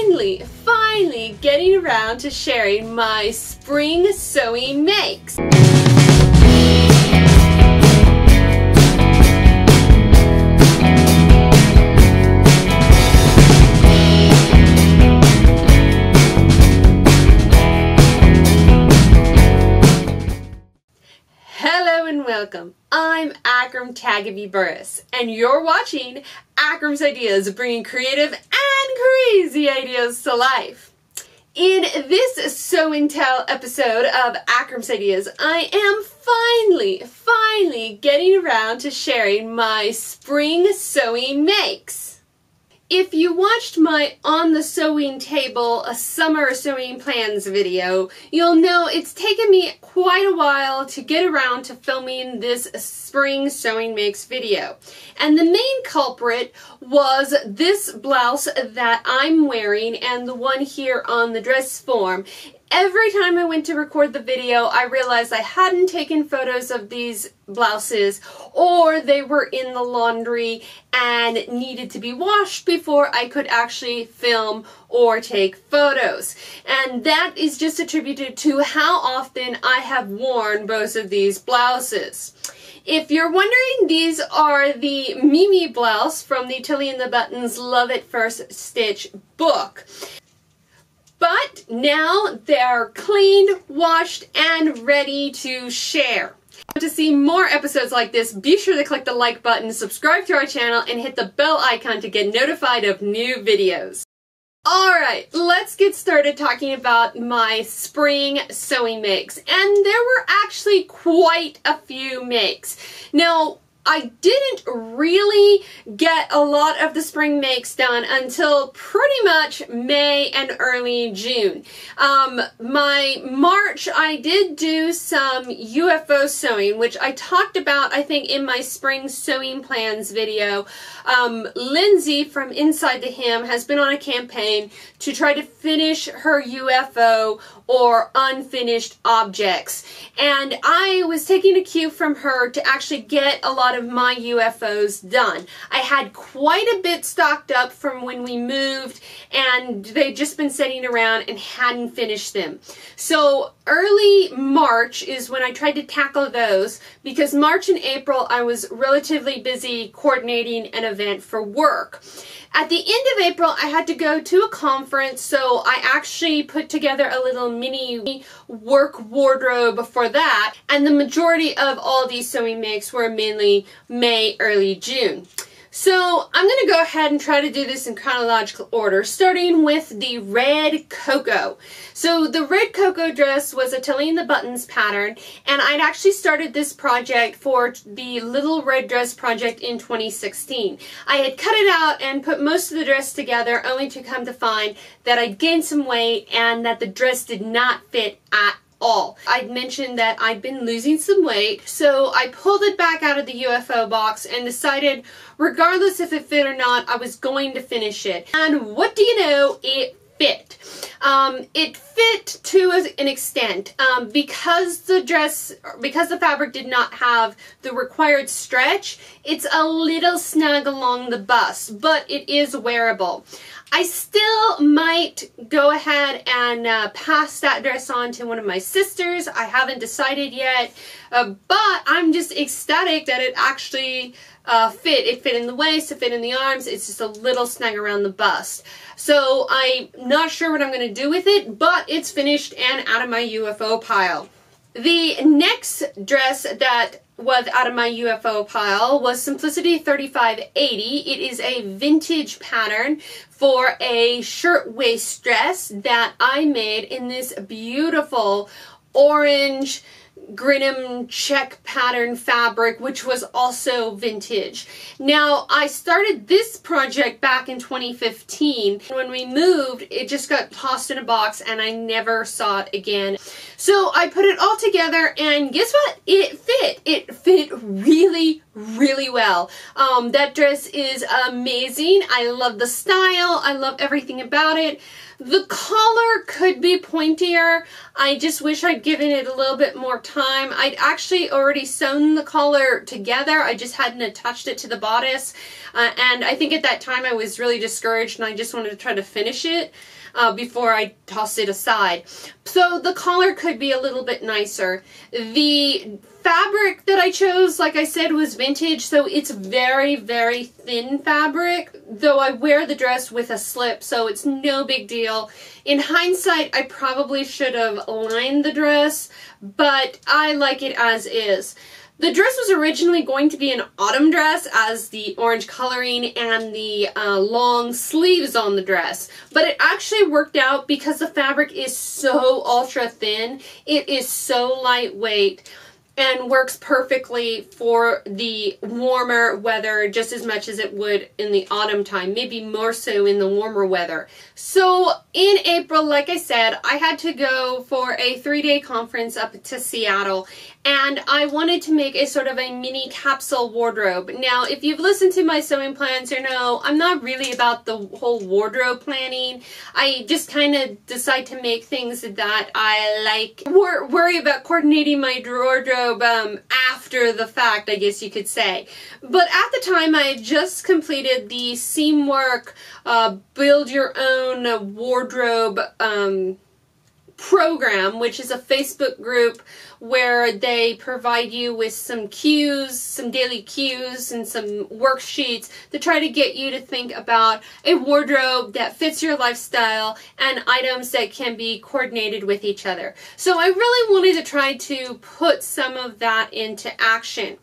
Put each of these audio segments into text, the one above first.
finally getting around to sharing my spring sewing makes. Hello and welcome. I'm Akram Burris, and you're watching Akram's Ideas, bringing creative and crazy ideas to life. In this Sew and Tell episode of Akram's Ideas, I am finally getting around to sharing my spring sewing makes. If you watched my On the Sewing Table a Summer Sewing Plans video, you'll know it's taken me quite a while to get around to filming this spring sewing makes video. And the main culprit was this blouse that I'm wearing and the one here on the dress form. Every time I went to record the video, I realized I hadn't taken photos of these blouses, or they were in the laundry and needed to be washed before I could actually film or take photos. And that is just attributed to how often I have worn both of these blouses. If you're wondering, these are the Mimi blouse from the Tilly and the Buttons Love at First Stitch book. But now they're cleaned, washed, and ready to share. To see more episodes like this, be sure to click the like button, subscribe to our channel, and hit the bell icon to get notified of new videos. Alright, let's get started talking about my spring sewing makes. And there were actually quite a few makes. Now, I didn't really get a lot of the spring makes done until pretty much May and early June. My March, I did do some UFO sewing, which I talked about, I think, in my spring sewing plans video. Lindsay from Inside the Hem has been on a campaign to try to finish her UFO or unfinished objects. And I was taking a cue from her to actually get a lot of my UFOs done. I had quite a bit stocked up from when we moved, and they'd just been sitting around and hadn't finished them. So early March is when I tried to tackle those, because March and April I was relatively busy coordinating an event for work. At the end of April, I had to go to a conference, so I actually put together a little mini work wardrobe for that, and the majority of all these sewing makes were mainly May, early June. So I'm going to go ahead and try to do this in chronological order, starting with the red Coco. So the red Coco dress was a Tilly and the Buttons pattern, and I'd actually started this project for the Little Red Dress project in 2016. I had cut it out and put most of the dress together, only to come to find that I'd gained some weight and that the dress did not fit at all. I'd mentioned that I'd been losing some weight, so I pulled it back out of the UFO box and decided, regardless if it fit or not, I was going to finish it. And what do you know, it fit. It fit to an extent. Because the fabric did not have the required stretch, it's a little snug along the bust, but it is wearable. I still might go ahead and pass that dress on to one of my sisters. I haven't decided yet, but I'm just ecstatic that it actually fit. It fit in the waist, it fit in the arms, it's just a little snug around the bust. So I'm not sure what I'm going to do with it, but it's finished and out of my UFO pile. The next dress that was out of my UFO pile was Simplicity 3580. It is a vintage pattern for a shirtwaist dress that I made in this beautiful orange Grinham check pattern fabric, which was also vintage. Now, I started this project back in 2015. When we moved, it just got tossed in a box and I never saw it again. So I put it all together, and guess what? It fit. It fit really, really well. That dress is amazing. I love the style. I love everything about it. The collar could be pointier. I just wish I'd given it a little bit more time. I'd actually already sewn the collar together. I just hadn't attached it to the bodice. And I think at that time I was really discouraged, and I just wanted to try to finish it before I tossed it aside. So the collar could be a little bit nicer. The fabric that I chose, like I said, was vintage, so it's very, very thin fabric, though I wear the dress with a slip, so it's no big deal. In hindsight, I probably should have lined the dress, but I like it as is. The dress was originally going to be an autumn dress, as the orange coloring and the long sleeves on the dress, but it actually worked out because the fabric is so ultra thin. It is so lightweight and works perfectly for the warmer weather just as much as it would in the autumn time, maybe more so in the warmer weather. So in April, like I said, I had to go for a 3-day conference up to Seattle, and I wanted to make a sort of a mini capsule wardrobe. Now, if you've listened to my sewing plans, you know I'm not really about the whole wardrobe planning. I just kind of decide to make things that I like. Worry about coordinating my wardrobe after the fact, I guess you could say. But at the time, I had just completed the Seamwork Build Your Own Wardrobe program, which is a Facebook group where they provide you with some cues, some daily cues, and some worksheets to try to get you to think about a wardrobe that fits your lifestyle and items that can be coordinated with each other. So I really wanted to try to put some of that into action.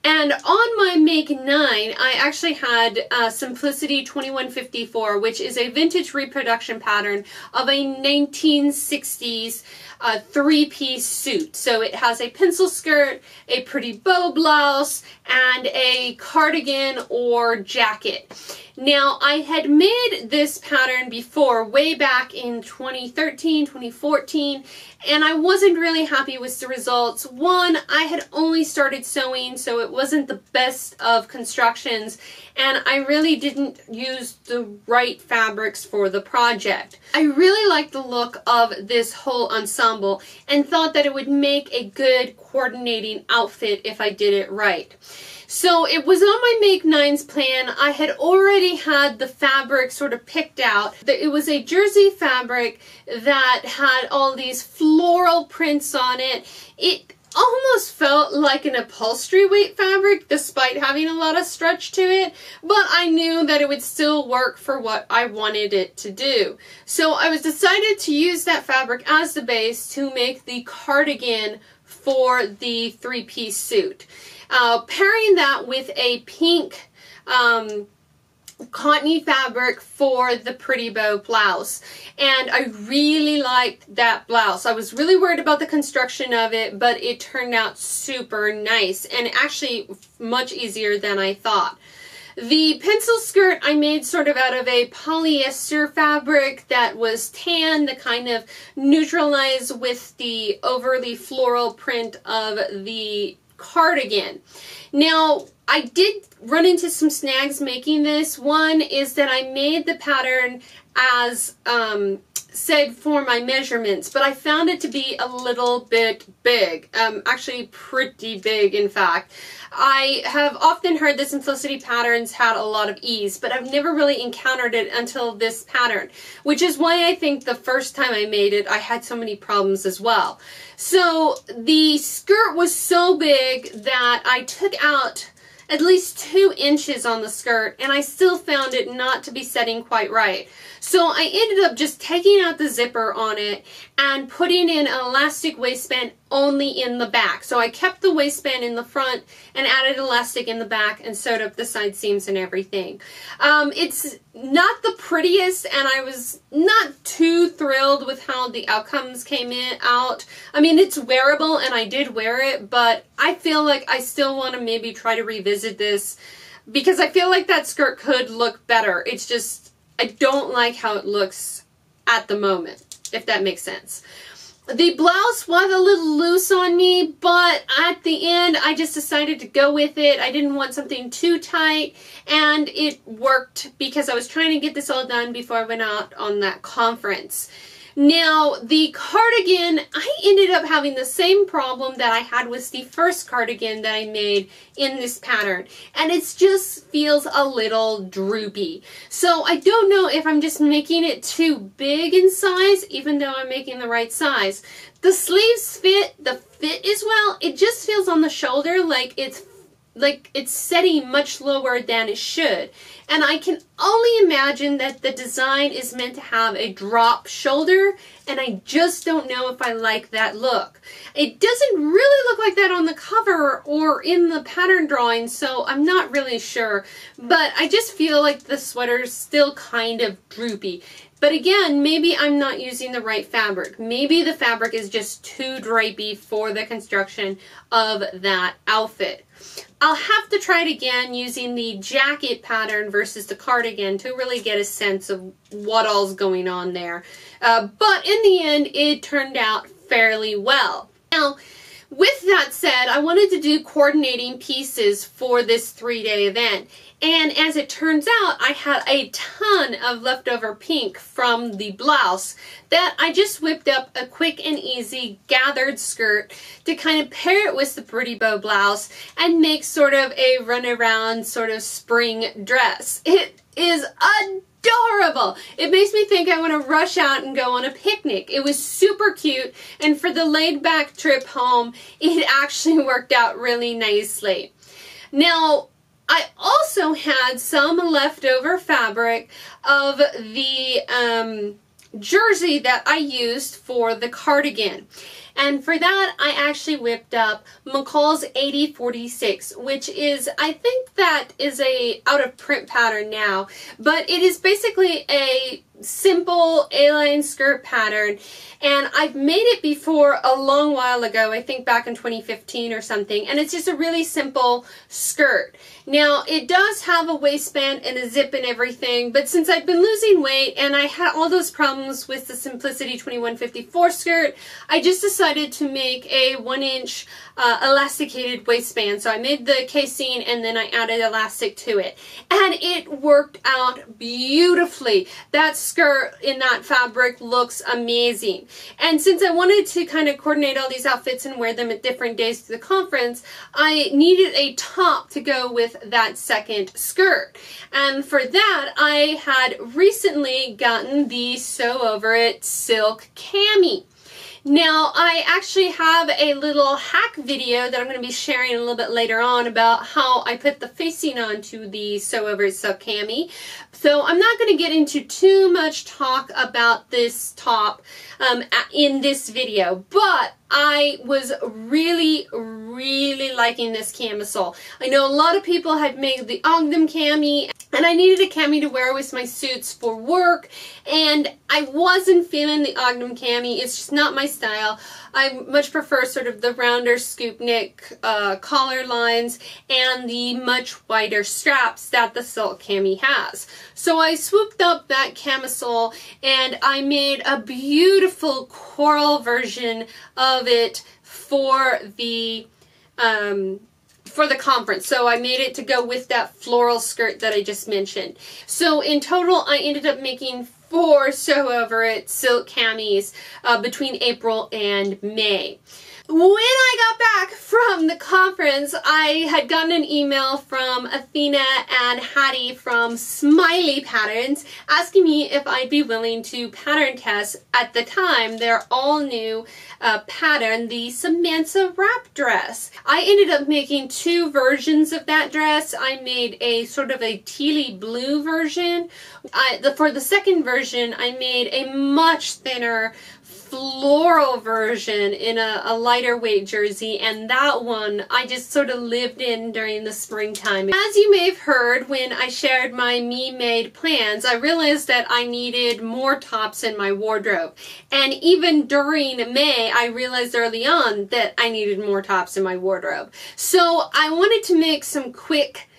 And on my Make 9, I actually had Simplicity 2154, which is a vintage reproduction pattern of a 1960s three-piece suit. So it has a pencil skirt, a pretty bow blouse, and a cardigan or jacket. Now, I had made this pattern before, way back in 2013, 2014, and I wasn't really happy with the results. One, I had only started sewing, so it wasn't the best of constructions, and I really didn't use the right fabrics for the project. I really liked the look of this whole ensemble and thought that it would make a good coordinating outfit if I did it right. So it was on my Make 9's plan. I had already had the fabric sort of picked out. It was a jersey fabric that had all these floral prints on it. It almost felt like an upholstery weight fabric despite having a lot of stretch to it, but I knew that it would still work for what I wanted it to do. So I was decided to use that fabric as the base to make the cardigan for the three-piece suit. Pairing that with a pink cottony fabric for the pretty bow blouse, and I really liked that blouse. I was really worried about the construction of it, but it turned out super nice and actually much easier than I thought. The pencil skirt I made sort of out of a polyester fabric that was tan to kind of neutralize with the overly floral print of the cardigan. Now, I did run into some snags making this. One is that I made the pattern as said for my measurements, but I found it to be a little bit big. Actually pretty big, in fact. I have often heard that Simplicity patterns had a lot of ease, but I've never really encountered it until this pattern, which is why I think the first time I made it, I had so many problems as well. So the skirt was so big that I took out at least 2 inches on the skirt, and I still found it not to be setting quite right. So I ended up just taking out the zipper on it and putting in an elastic waistband only in the back. So I kept the waistband in the front and added elastic in the back and sewed up the side seams and everything. It's not the prettiest, and I was not too thrilled with how the outcomes came out. I mean, it's wearable and I did wear it, but I feel like I still want to maybe try to revisit this because I feel like that skirt could look better. It's just, I don't like how it looks at the moment, if that makes sense. The blouse was a little loose on me, but at the end I just decided to go with it. I didn't want something too tight, and it worked because I was trying to get this all done before I went out on that conference. Now, the cardigan, I ended up having the same problem that I had with the first cardigan that I made in this pattern, and it just feels a little droopy. So I don't know if I'm just making it too big in size, even though I'm making the right size. The sleeves fit, the fit as well. It just feels on the shoulder like it's setting much lower than it should. And I can only imagine that the design is meant to have a drop shoulder, and I just don't know if I like that look. It doesn't really look like that on the cover or in the pattern drawing, so I'm not really sure. But I just feel like the sweater's still kind of droopy. But again, maybe I'm not using the right fabric. Maybe the fabric is just too drapey for the construction of that outfit. I'll have to try it again using the jacket pattern versus the cardigan to really get a sense of what all's going on there. But in the end, it turned out fairly well. Now, with that said, I wanted to do coordinating pieces for this 3-day event. And as it turns out, I had a ton of leftover pink from the blouse that I just whipped up a quick and easy gathered skirt to kind of pair it with the pretty bow blouse and make sort of a runaround sort of spring dress. It is adorable. It makes me think I want to rush out and go on a picnic. It was super cute, and for the laid back trip home, it actually worked out really nicely. Now, I also had some leftover fabric of the jersey that I used for the cardigan. And for that, I actually whipped up McCall's 8046, which is, I think that is a out of print pattern now, but it is basically a simple A-line skirt pattern, and I've made it before a long while ago, I think back in 2015 or something, and it's just a really simple skirt. Now, it does have a waistband and a zip and everything, but since I've been losing weight and I had all those problems with the Simplicity 2154 skirt, I just decided to make a 1-inch elasticated waistband. So I made the casing and then I added elastic to it, and it worked out beautifully. That skirt in that fabric looks amazing. And since I wanted to kind of coordinate all these outfits and wear them at different days to the conference, I needed a top to go with that second skirt. And for that, I had recently gotten the Sew Over It silk cami. Now, I actually have a little hack video that I'm going to be sharing a little bit later on about how I put the facing onto the Sew Over It silk cami. So I'm not going to get into too much talk about this top in this video, but I was really liking this camisole. I know a lot of people had made the Ogden cami, and I needed a cami to wear with my suits for work, and I wasn't feeling the Ogden cami. It's just not my style. I much prefer sort of the rounder scoop neck collar lines and the much wider straps that the silk cami has. So I swooped up that camisole and I made a beautiful coral version of it for the conference. So I made it to go with that floral skirt that I just mentioned. So in total, I ended up making 4 Sew Over It silk camis between April and May. When I got back from the conference, I had gotten an email from Athena and Hattie from Smiley Patterns asking me if I'd be willing to pattern test, at the time, their all-new pattern, the Samantha wrap dress. I ended up making 2 versions of that dress. I made a sort of a tealy blue version. For the second version, I made a much thinner floral version in a lighter weight jersey, and that one I just sort of lived in during the springtime. As you may have heard when I shared my me-made plans, I realized that I needed more tops in my wardrobe, and even during May I realized early on that I needed more tops in my wardrobe. So I wanted to make some quick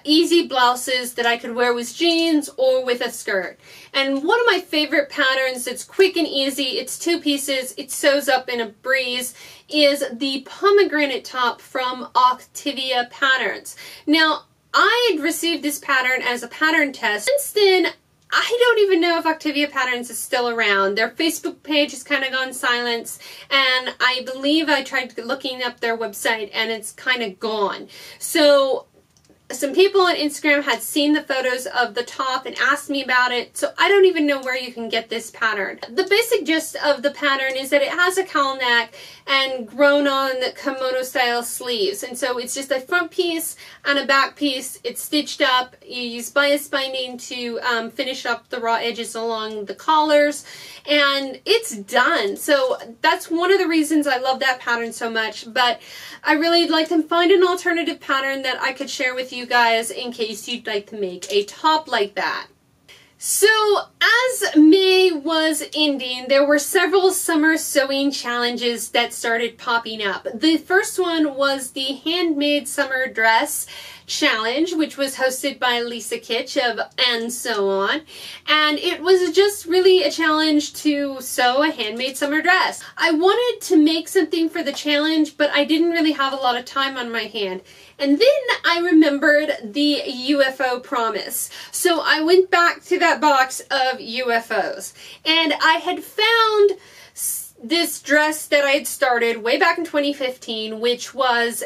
easy blouses that I could wear with jeans or with a skirt. And one of my favorite patterns that's quick and easy, it's 2 pieces, it sews up in a breeze, is the pomegranate top from Okteivia Patterns. Now, I had received this pattern as a pattern test. Since then, I don't even know if Okteivia Patterns is still around. Their Facebook page has kind of gone silent, and I believe I tried looking up their website and it's kind of gone. So some people on Instagram had seen the photos of the top and asked me about it, so I don't even know where you can get this pattern. The basic gist of the pattern is that it has a cowl neck and grown-on kimono style sleeves, and so it's just a front piece and a back piece. It's stitched up. You use bias binding to finish up the raw edges along the collars, and it's done. So that's one of the reasons I love that pattern so much, but I really would like to find an alternative pattern that I could share with you guys in case you'd like to make a top like that. So as May was ending, there were several summer sewing challenges that started popping up. The first one was the Handmade Summer Dress Challenge, which was hosted by Lisa Kitsch of And So On, and it was just really a challenge to sew a handmade summer dress. I wanted to make something for the challenge, but I didn't really have a lot of time on my hand. And then I remembered the UFO promise. So I went back to that box of UFOs, and I had found this dress that I had started way back in 2015, which was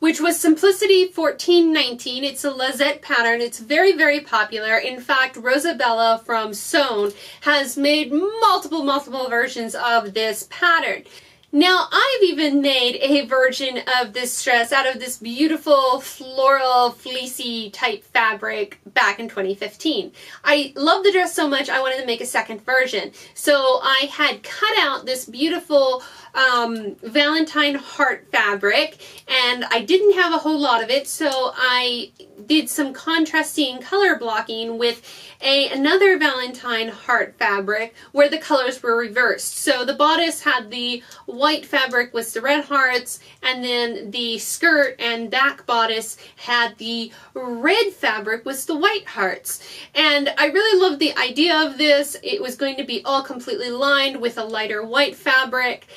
Simplicity 1419. It's a Lazette pattern. It's very, very popular. In fact, Rosabella from Sewn has made multiple versions of this pattern. Now, I've even made a version of this dress out of this beautiful floral fleecy type fabric back in 2015. I love the dress so much I wanted to make a second version. So I had cut out this beautiful Valentine heart fabric, and I didn't have a whole lot of it, so I did some contrasting color blocking with another Valentine heart fabric where the colors were reversed. So the bodice had the white fabric with the red hearts, and then the skirt and back bodice had the red fabric with the white hearts. And I really loved the idea of this. It was going to be all completely lined with a lighter white fabric.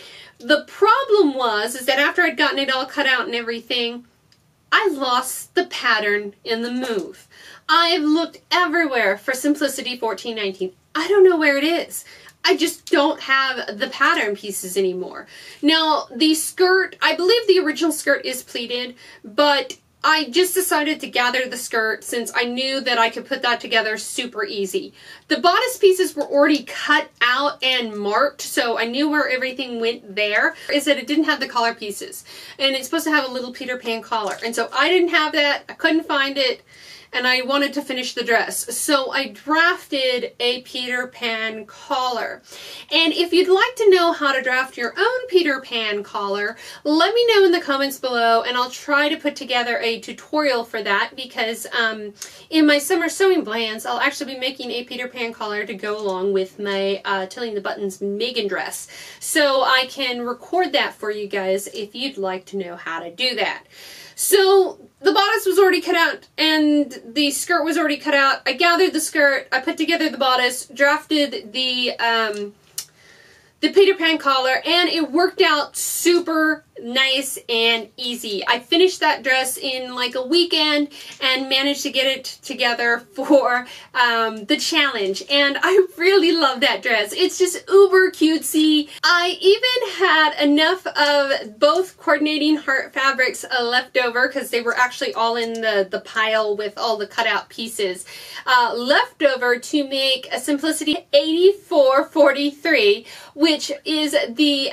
The problem was that after I'd gotten it all cut out and everything, I lost the pattern in the move. I've looked everywhere for Simplicity 1419. I don't know where it is. I just don't have the pattern pieces anymore. Now, the skirt, I believe the original skirt is pleated, but I just decided to gather the skirt since I knew that I could put that together super easy. The bodice pieces were already cut out and marked, so I knew where everything went there. Is that it didn't have the collar pieces, and it's supposed to have a little Peter Pan collar, and so I didn't have that. I couldn't find it, and I wanted to finish the dress. So I drafted a Peter Pan collar. And if you'd like to know how to draft your own Peter Pan collar, let me know in the comments below, and I'll try to put together a tutorial for that, because in my summer sewing plans, I'll actually be making a Peter Pan collar to go along with my Tilling the Buttons Megan dress. So I can record that for you guys if you'd like to know how to do that. So the bodice was already cut out and the skirt was already cut out. I gathered the skirt, I put together the bodice, drafted the Peter Pan collar, and it worked out super nice and easy. I finished that dress in like a weekend and managed to get it together for the challenge, and I really love that dress. It's just uber cutesy. I even had enough of both coordinating heart fabrics left over, because they were actually all in the pile with all the cutout pieces left over, to make a Simplicity 8443, which is the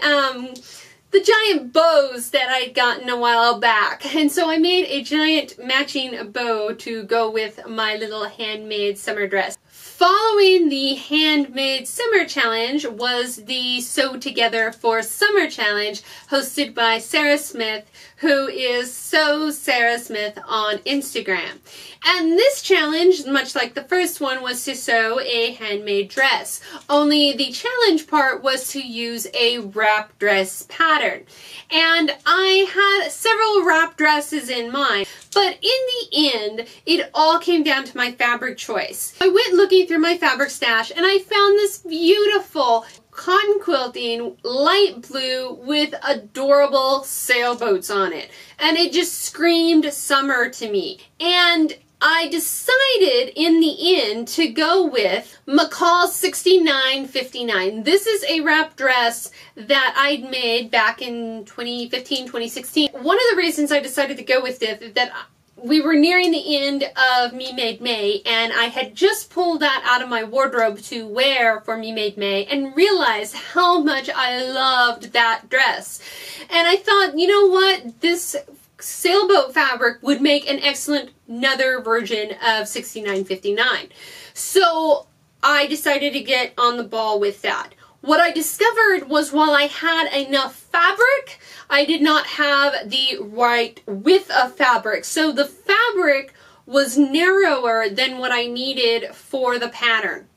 giant bows that I'd gotten a while back. And so I made a giant matching bow to go with my little handmade summer dress. Following the Handmade Summer Challenge was the Sew Together for Summer Challenge, hosted by Sarah Smith, who is Sew Sarah Smith on Instagram. And this challenge, much like the first one, was to sew a handmade dress. Only the challenge part was to use a wrap dress pattern. And I had several wrap dresses in mind, But in the end, it all came down to my fabric choice. I went looking through my fabric stash and I found this beautiful cotton quilting, light blue with adorable sailboats on it. And it just screamed summer to me. And I decided in the end to go with McCall's 6959. This is a wrap dress that I'd made back in 2015, 2016. One of the reasons I decided to go with this is that we were nearing the end of Me Made May, and I had just pulled that out of my wardrobe to wear for Me Made May and realized how much I loved that dress. And I thought, you know what, this sailboat fabric would make an excellent another version of 6959. So I decided to get on the ball with that. What I discovered was while I had enough fabric, I did not have the right width of fabric. So the fabric was narrower than what I needed for the pattern.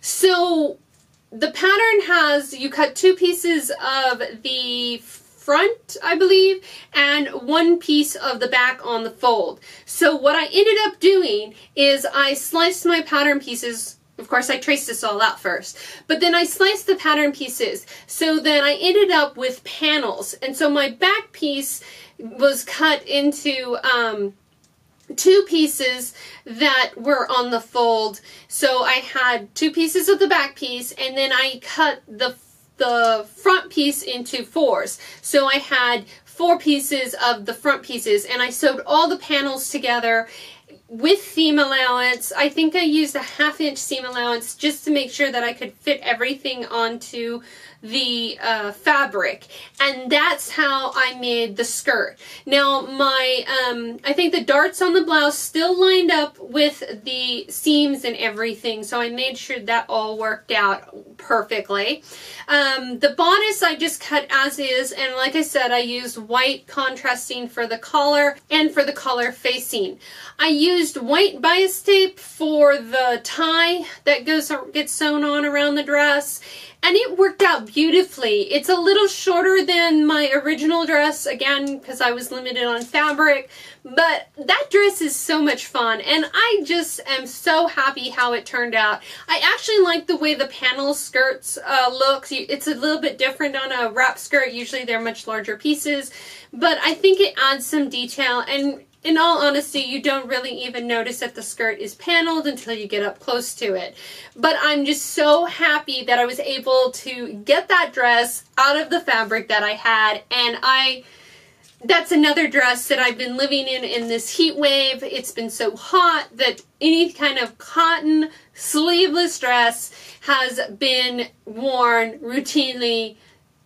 So the pattern has, you cut 2 pieces of the front, I believe, and 1 piece of the back on the fold. So what I ended up doing is I sliced my pattern pieces. Of course, I traced this all out first, but then I sliced the pattern pieces. So then I ended up with panels. And so my back piece was cut into 2 pieces that were on the fold. So I had 2 pieces of the back piece, and then I cut the front piece into 4s. So I had 4 pieces of the front pieces, and I sewed all the panels together with seam allowance. I think I used a 1/2 inch seam allowance just to make sure that I could fit everything onto the fabric, and that's how I made the skirt. Now my I think the darts on the blouse still lined up with the seams and everything, so I made sure that all worked out perfectly. The bodice I just cut as is, and like I said, I used white contrasting for the collar and for the collar facing. I used white bias tape for the tie that gets sewn on around the dress, and it worked out beautifully. It's a little shorter than my original dress, again, because I was limited on fabric, but that dress is so much fun, and I just am so happy how it turned out. I actually like the way the panel skirts look. It's a little bit different on a wrap skirt. Usually they're much larger pieces, but I think it adds some detail, and in all honesty, you don't really even notice that the skirt is paneled until you get up close to it. But I'm just so happy that I was able to get that dress out of the fabric that I had, and that's another dress that I've been living in this heat wave. It's been so hot that any kind of cotton sleeveless dress has been worn routinely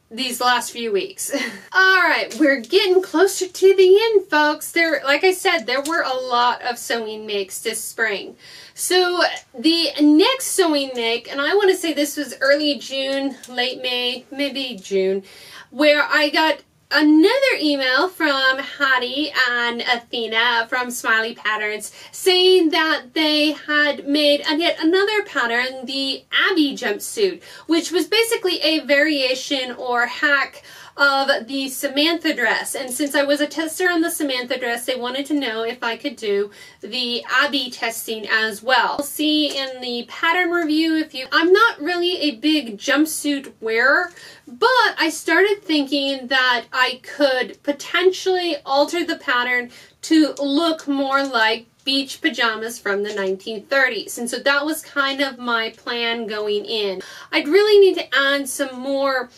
these last few weeks. All right, we're getting closer to the end, folks. Like I said, there were a lot of sewing makes this spring. So the next sewing make, and I want to say this was early June, late May, maybe June, where I got another email from Hattie and Athena from Smiley Patterns saying that they had made yet another pattern, the Abby jumpsuit, which was basically a variation or hack of the Samantha dress. And since I was a tester on the Samantha dress, they wanted to know if I could do the Abby testing as well. We'll see in the pattern review I'm not really a big jumpsuit wearer, but I started thinking that I could potentially alter the pattern to look more like beach pajamas from the 1930s. And so that was kind of my plan going in. I'd really need to add some more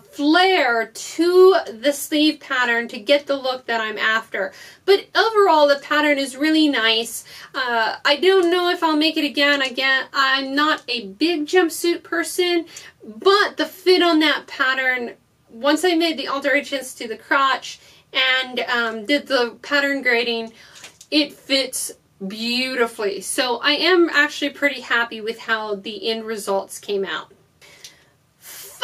flair to the sleeve pattern to get the look that I'm after. But overall, the pattern is really nice. I don't know if I'll make it again. I'm not a big jumpsuit person, but the fit on that pattern, once I made the alterations to the crotch and did the pattern grading, it fits beautifully. So I am actually pretty happy with how the end results came out.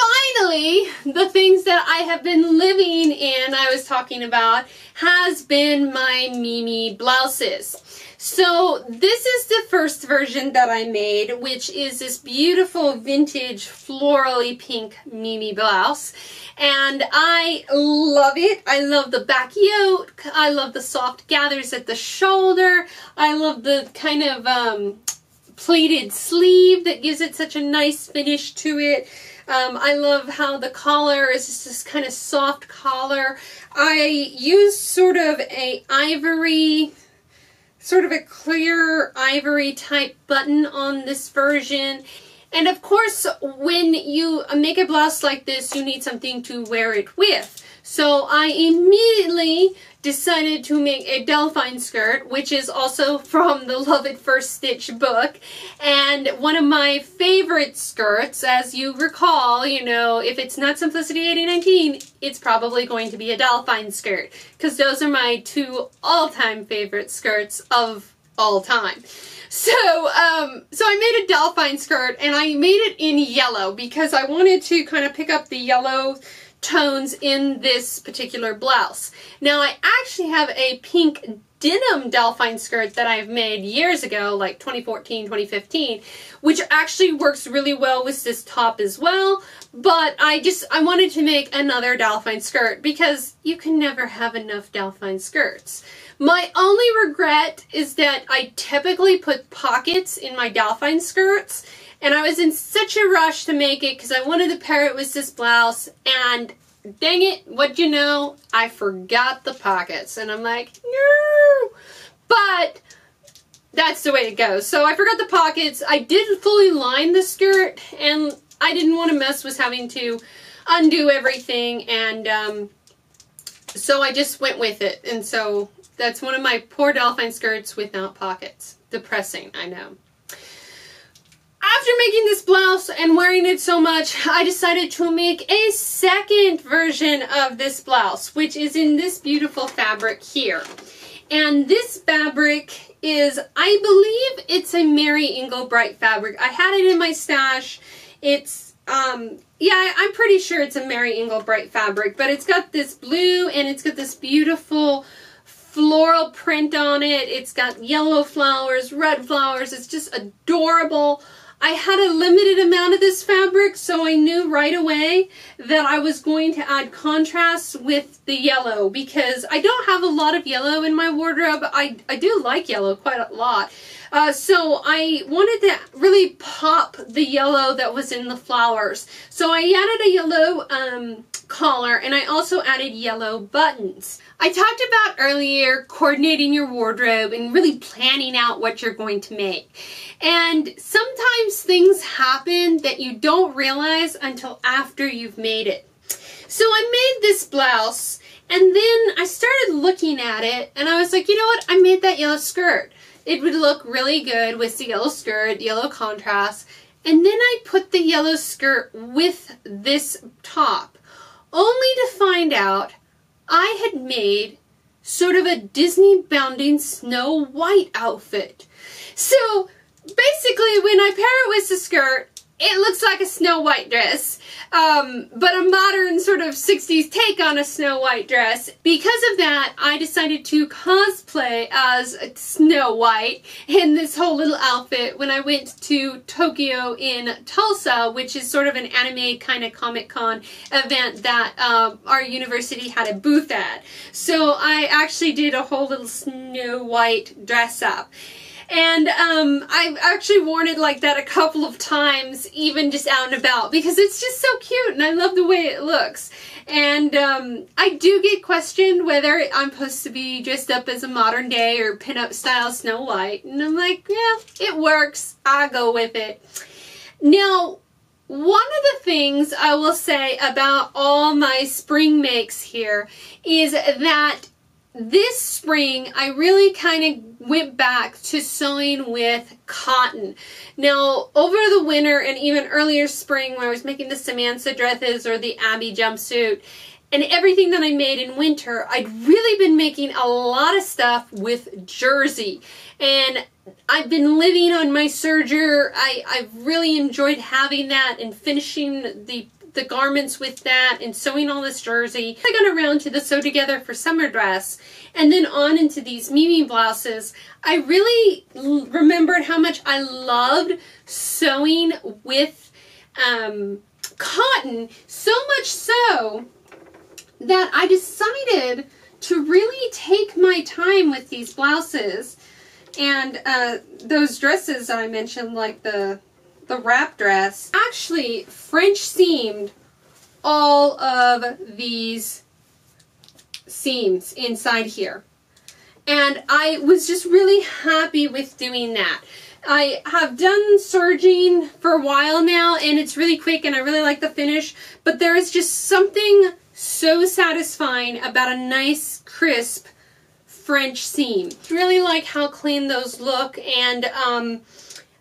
finally, the things that I have been living in, I was talking about, has been my Mimi blouses. So this is the first version that I made, which is this beautiful vintage florally pink Mimi blouse. And I love it. I love the back yoke. I love the soft gathers at the shoulder. I love the kind of pleated sleeve that gives it such a nice finish to it. I love how the collar is just this kind of soft collar. I use sort of a ivory, sort of a clear ivory type button on this version. And of course, when you make a blouse like this, you need something to wear it with. So I immediately decided to make a Delphine skirt, which is also from the Love at First Stitch book. And one of my favorite skirts, as you recall, you know, if it's not Simplicity 8019, it's probably going to be a Delphine skirt, because those are my two all-time favorite skirts of all time. So I made a Delphine skirt, and I made it in yellow because I wanted to kind of pick up the yellow tones in this particular blouse. Now I actually have a pink denim Delphine skirt that I've made years ago, like 2014, 2015, which actually works really well with this top as well. But I wanted to make another Delphine skirt because you can never have enough Delphine skirts. My only regret is that I typically put pockets in my Delphine skirts, and I was in such a rush to make it because I wanted to pair it with this blouse, and dang it, what'd you know? I forgot the pockets, and I'm like, no! But that's the way it goes. So I forgot the pockets. I did fully line the skirt, and I didn't want to mess with having to undo everything, and so I just went with it. And so that's one of my poor Delphine skirts without pockets. Depressing, I know. After making this blouse and wearing it so much, I decided to make a second version of this blouse, which is in this beautiful fabric here. And this fabric is, I believe it's a Mary Inglebright fabric. I had it in my stash. It's, yeah, I'm pretty sure it's a Mary Inglebright fabric, but it's got this blue and it's got this beautiful floral print on it. It's got yellow flowers, red flowers. It's just adorable. I had a limited amount of this fabric, so I knew right away that I was going to add contrast with the yellow because I don't have a lot of yellow in my wardrobe. I do like yellow quite a lot. So I wanted to really pop the yellow that was in the flowers. So I added a yellow collar, and I also added yellow buttons. I talked about earlier coordinating your wardrobe and really planning out what you're going to make. And sometimes things happen that you don't realize until after you've made it. So I made this blouse, and then I started looking at it, and I was like, you know what? I made that yellow skirt. It would look really good with the yellow skirt, yellow contrast. And then I put the yellow skirt with this top, only to find out I had made sort of a Disney bounding Snow White outfit. So basically when I pair it with the skirt, it looks like a Snow White dress, but a modern sort of 60s take on a Snow White dress. Because of that, I decided to cosplay as Snow White in this whole little outfit when I went to Tokyo in Tulsa, which is sort of an anime kind of Comic-Con event that our university had a booth at. So I actually did a whole little Snow White dress up. And I've actually worn it like that a couple of times, even just out and about, because it's just so cute and I love the way it looks. And I do get questioned whether I'm supposed to be dressed up as a modern day or pinup style Snow White. And I'm like, yeah, it works. I'll go with it. Now, one of the things I will say about all my spring makes here is that this spring, I really kind of went back to sewing with cotton. Now, over the winter and even earlier spring when I was making the Samantha dresses or the Abby jumpsuit and everything that I made in winter, I'd really been making a lot of stuff with jersey. And I've been living on my serger. I've really enjoyed having that and finishing the the garments with that and sewing all this jersey, I got around to the sew together for summer dress and then on into these Mimi blouses. I really remembered how much I loved sewing with cotton, so much so that I decided to really take my time with these blouses and those dresses that I mentioned, like the wrap dress. Actually French seamed all of these seams inside here, and I was just really happy with doing that. I have done serging for a while now and it's really quick and I really like the finish, but there is just something so satisfying about a nice crisp French seam. Really like how clean those look, and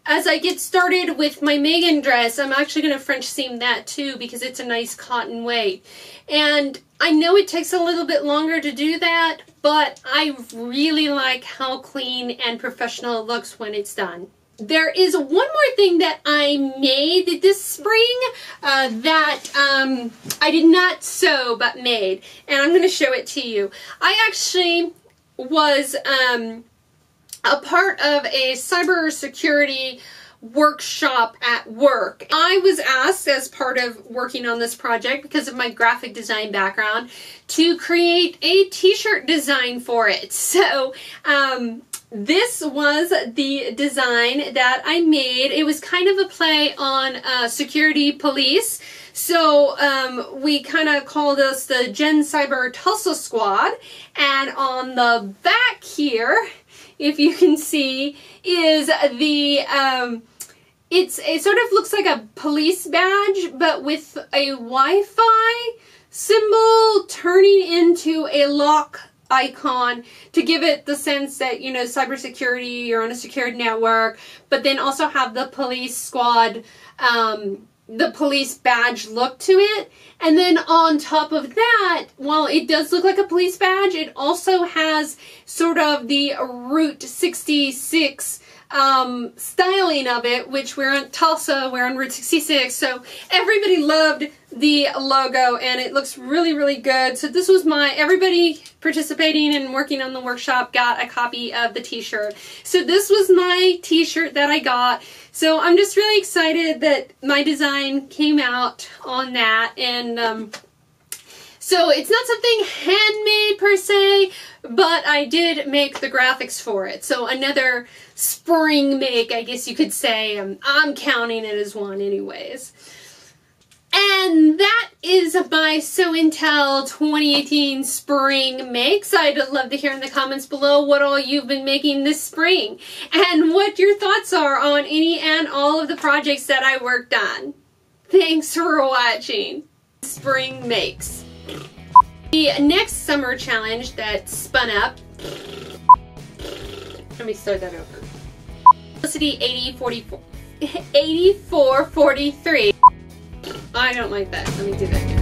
as I get started with my Megan dress, I'm actually going to French seam that too because it's a nice cotton weight. And I know it takes a little bit longer to do that, but I really like how clean and professional it looks when it's done. There is one more thing that I made this spring that I did not sew but made, and I'm going to show it to you. I actually was a part of a cybersecurity workshop at work. I was asked as part of working on this project, because of my graphic design background, to create a t-shirt design for it. So this was the design that I made. It was kind of a play on security police. So we kind of called us the Gen Cyber Tulsa Squad, and on the back here, if you can see, is the it sort of looks like a police badge, but with a Wi-Fi symbol turning into a lock icon to give it the sense that, you know, cybersecurity, you're on a secured network, but then also have the police squad, the police badge look to it. And then on top of that, while it does look like a police badge, it also has sort of the Route 66 styling of it, which we're in Tulsa, we're on Route 66, so everybody loved the logo and it looks really, really good. So this was everybody participating and working on the workshop got a copy of the t-shirt. So this was my t-shirt that I got. So I'm just really excited that my design came out on that, and so it's not something handmade per se, but I did make the graphics for it. So another spring make, I guess you could say. I'm counting it as one anyways. And that is my Sew and Tell 2018 spring makes. I'd love to hear in the comments below what all you've been making this spring and what your thoughts are on any and all of the projects that I worked on. Thanks for watching Spring Makes. The next summer challenge that spun up, let me start that over. Felicity 8443. I don't like that. Let me do that again.